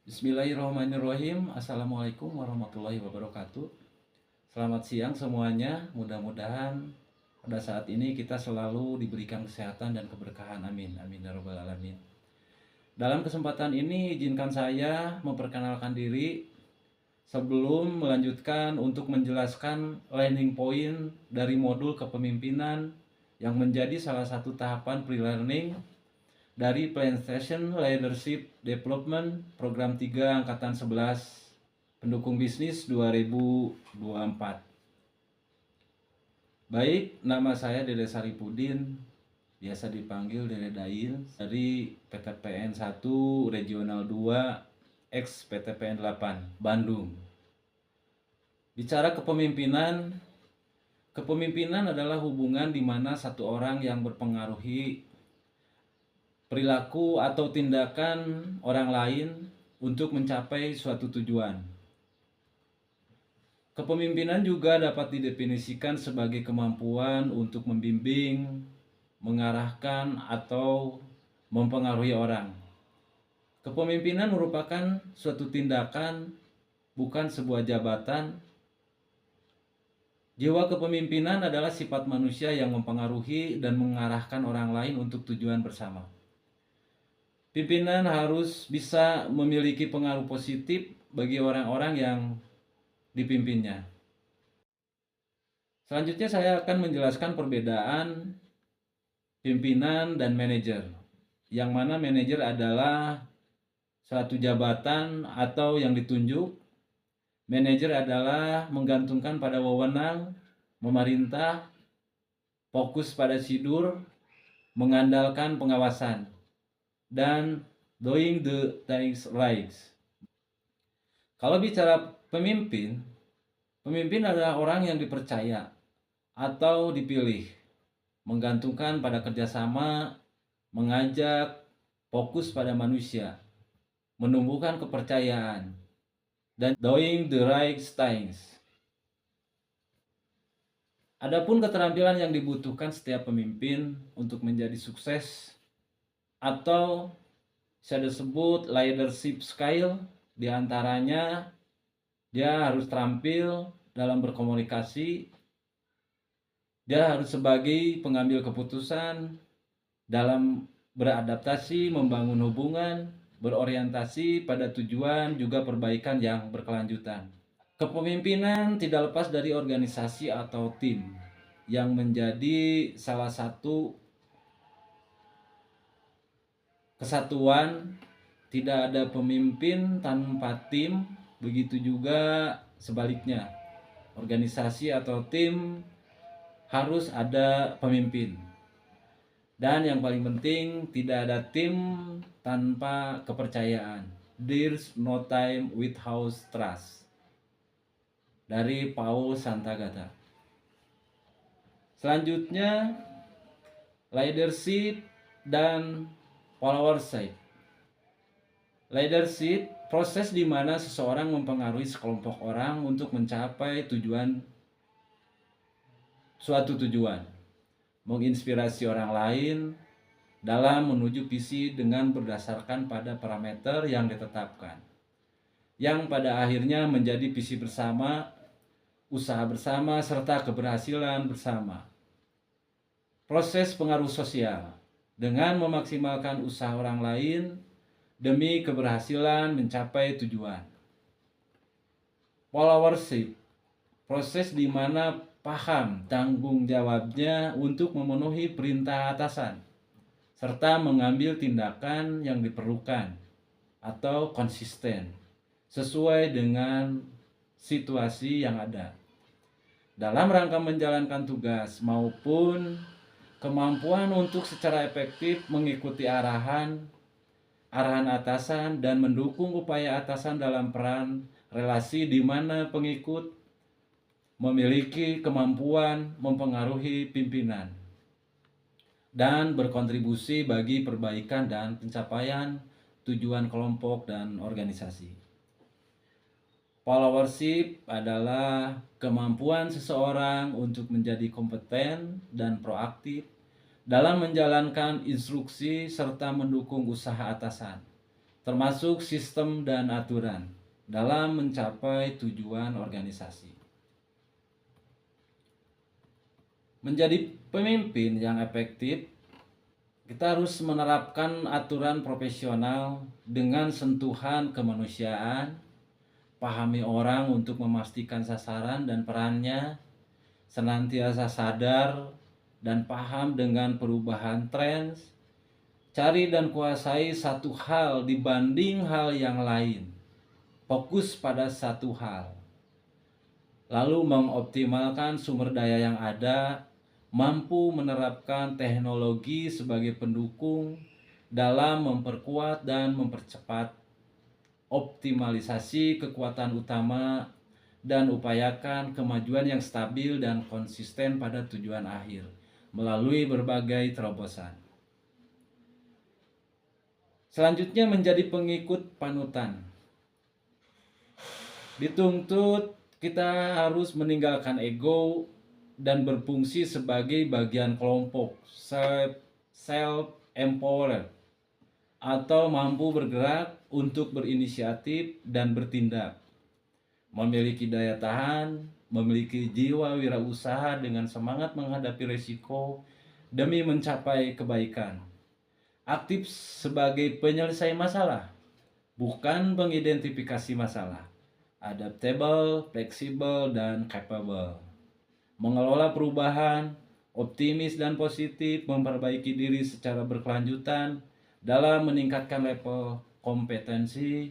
Bismillahirrahmanirrahim. Assalamualaikum warahmatullahi wabarakatuh. Selamat siang semuanya. Mudah-mudahan pada saat ini kita selalu diberikan kesehatan dan keberkahan. Amin. Amin ya rabbal alamin. Dalam kesempatan ini izinkan saya memperkenalkan diri sebelum melanjutkan untuk menjelaskan landing point dari modul kepemimpinan yang menjadi salah satu tahapan pre-learning dari PlayStation Leadership Development Program 3 Angkatan 11 Pendukung Bisnis 2024. Baik, nama saya Dede Saripudin, biasa dipanggil Dede Dail, dari PTPN 1 Regional 2 ex PTPN 8 Bandung. Bicara kepemimpinan, kepemimpinan adalah hubungan di mana satu orang yang berpengaruhi perilaku atau tindakan orang lain untuk mencapai suatu tujuan. Kepemimpinan juga dapat didefinisikan sebagai kemampuan untuk membimbing, mengarahkan, atau mempengaruhi orang. Kepemimpinan merupakan suatu tindakan, bukan sebuah jabatan. Jiwa kepemimpinan adalah sifat manusia yang mempengaruhi dan mengarahkan orang lain untuk tujuan bersama. Pimpinan harus bisa memiliki pengaruh positif bagi orang-orang yang dipimpinnya. Selanjutnya saya akan menjelaskan perbedaan pimpinan dan manajer. Yang mana manajer adalah suatu jabatan atau yang ditunjuk. Manajer adalah menggantungkan pada wewenang, memerintah, fokus pada sidur, mengandalkan pengawasan, dan doing the things right. Kalau bicara pemimpin, pemimpin adalah orang yang dipercaya atau dipilih, menggantungkan pada kerjasama, mengajak, fokus pada manusia, menumbuhkan kepercayaan, dan doing the right things. Adapun keterampilan yang dibutuhkan setiap pemimpin untuk menjadi sukses atau saya disebut leadership skill, diantaranya dia harus terampil dalam berkomunikasi, dia harus sebagai pengambil keputusan dalam beradaptasi, membangun hubungan, berorientasi pada tujuan juga perbaikan yang berkelanjutan. Kepemimpinan tidak lepas dari organisasi atau tim yang menjadi salah satu kesatuan. Tidak ada pemimpin tanpa tim, begitu juga sebaliknya. Organisasi atau tim harus ada pemimpin. Dan yang paling penting, tidak ada tim tanpa kepercayaan. There's no time without trust. Dari Paul Santagata. Selanjutnya, leadership dan followership. Leadership, proses di mana seseorang mempengaruhi sekelompok orang untuk mencapai suatu tujuan, menginspirasi orang lain dalam menuju visi dengan berdasarkan pada parameter yang ditetapkan, yang pada akhirnya menjadi visi bersama, usaha bersama, serta keberhasilan bersama. Proses pengaruh sosial dengan memaksimalkan usaha orang lain demi keberhasilan mencapai tujuan. Followership, proses di mana paham tanggung jawabnya untuk memenuhi perintah atasan, serta mengambil tindakan yang diperlukan atau konsisten sesuai dengan situasi yang ada dalam rangka menjalankan tugas, maupun kemampuan untuk secara efektif mengikuti arahan atasan dan mendukung upaya atasan dalam peran relasi di mana pengikut memiliki kemampuan mempengaruhi pimpinan dan berkontribusi bagi perbaikan dan pencapaian tujuan kelompok dan organisasi. Followership adalah kemampuan seseorang untuk menjadi kompeten dan proaktif dalam menjalankan instruksi serta mendukung usaha atasan, termasuk sistem dan aturan dalam mencapai tujuan organisasi. Menjadi pemimpin yang efektif, kita harus menerapkan aturan profesional dengan sentuhan kemanusiaan, pahami orang untuk memastikan sasaran dan perannya, senantiasa sadar dan paham dengan perubahan tren, cari dan kuasai satu hal dibanding hal yang lain, fokus pada satu hal, lalu mengoptimalkan sumber daya yang ada, mampu menerapkan teknologi sebagai pendukung dalam memperkuat dan mempercepat optimalisasi kekuatan utama dan upayakan kemajuan yang stabil dan konsisten pada tujuan akhir melalui berbagai terobosan. Selanjutnya menjadi pengikut panutan. Dituntut kita harus meninggalkan ego dan berfungsi sebagai bagian kelompok, self-empowered, atau mampu bergerak untuk berinisiatif dan bertindak, memiliki daya tahan, memiliki jiwa wirausaha dengan semangat menghadapi risiko demi mencapai kebaikan, aktif sebagai penyelesai masalah, bukan pengidentifikasi masalah, adaptable, fleksibel, dan capable, mengelola perubahan, optimis dan positif, memperbaiki diri secara berkelanjutan dalam meningkatkan level kompetensi.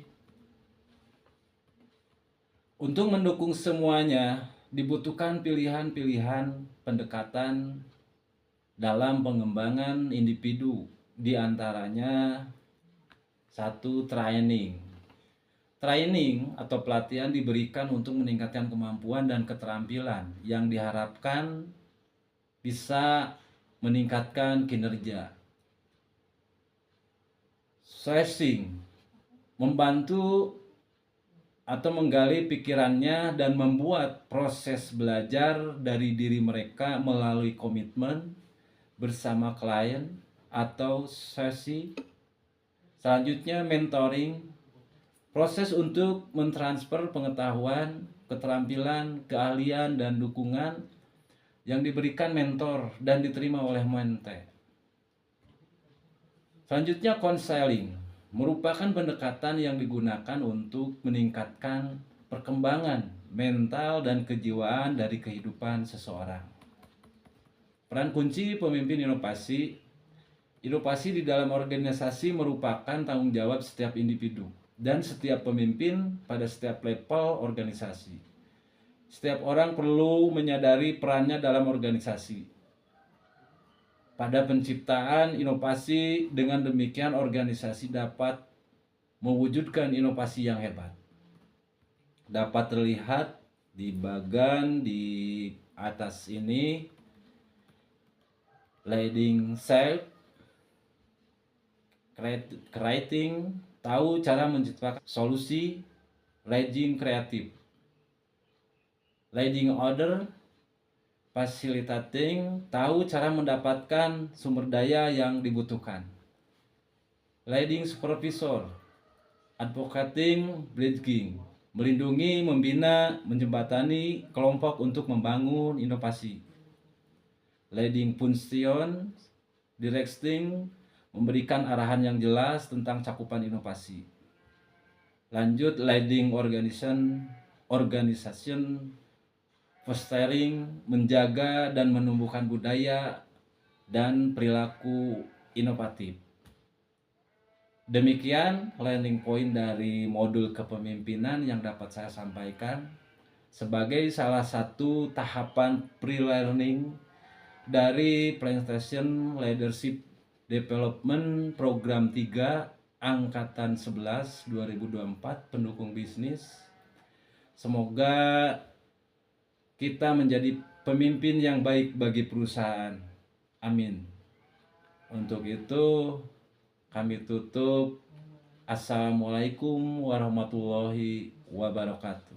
Untuk mendukung semuanya, dibutuhkan pilihan-pilihan pendekatan dalam pengembangan individu, di antaranya satu, training. Training atau pelatihan diberikan untuk meningkatkan kemampuan dan keterampilan yang diharapkan bisa meningkatkan kinerja. Sourcing, membantu atau menggali pikirannya dan membuat proses belajar dari diri mereka melalui komitmen bersama klien atau sesi. Selanjutnya mentoring, proses untuk mentransfer pengetahuan, keterampilan, keahlian, dan dukungan yang diberikan mentor dan diterima oleh mentee. Selanjutnya konseling, merupakan pendekatan yang digunakan untuk meningkatkan perkembangan mental dan kejiwaan dari kehidupan seseorang. Peran kunci pemimpin inovasi. Inovasi di dalam organisasi merupakan tanggung jawab setiap individu dan setiap pemimpin pada setiap level organisasi. Setiap orang perlu menyadari perannya dalam organisasi pada penciptaan inovasi. Dengan demikian organisasi dapat mewujudkan inovasi yang hebat. Dapat terlihat di bagian di atas ini, leading self, creating, tahu cara menciptakan solusi, leading kreatif, leading order, facilitating, tahu cara mendapatkan sumber daya yang dibutuhkan, leading supervisor, advocating, bridging, melindungi, membina, menjembatani kelompok untuk membangun inovasi, leading function, directing, memberikan arahan yang jelas tentang cakupan inovasi. Lanjut, leading organization, fostering, menjaga dan menumbuhkan budaya dan perilaku inovatif. Demikian landing point dari modul kepemimpinan yang dapat saya sampaikan sebagai salah satu tahapan pre-learning dari Plantation Leadership Development Program 3 Angkatan 11 2024 pendukung bisnis. Semoga kita menjadi pemimpin yang baik bagi perusahaan. Amin. Untuk itu kami tutup. Assalamualaikum warahmatullahi wabarakatuh.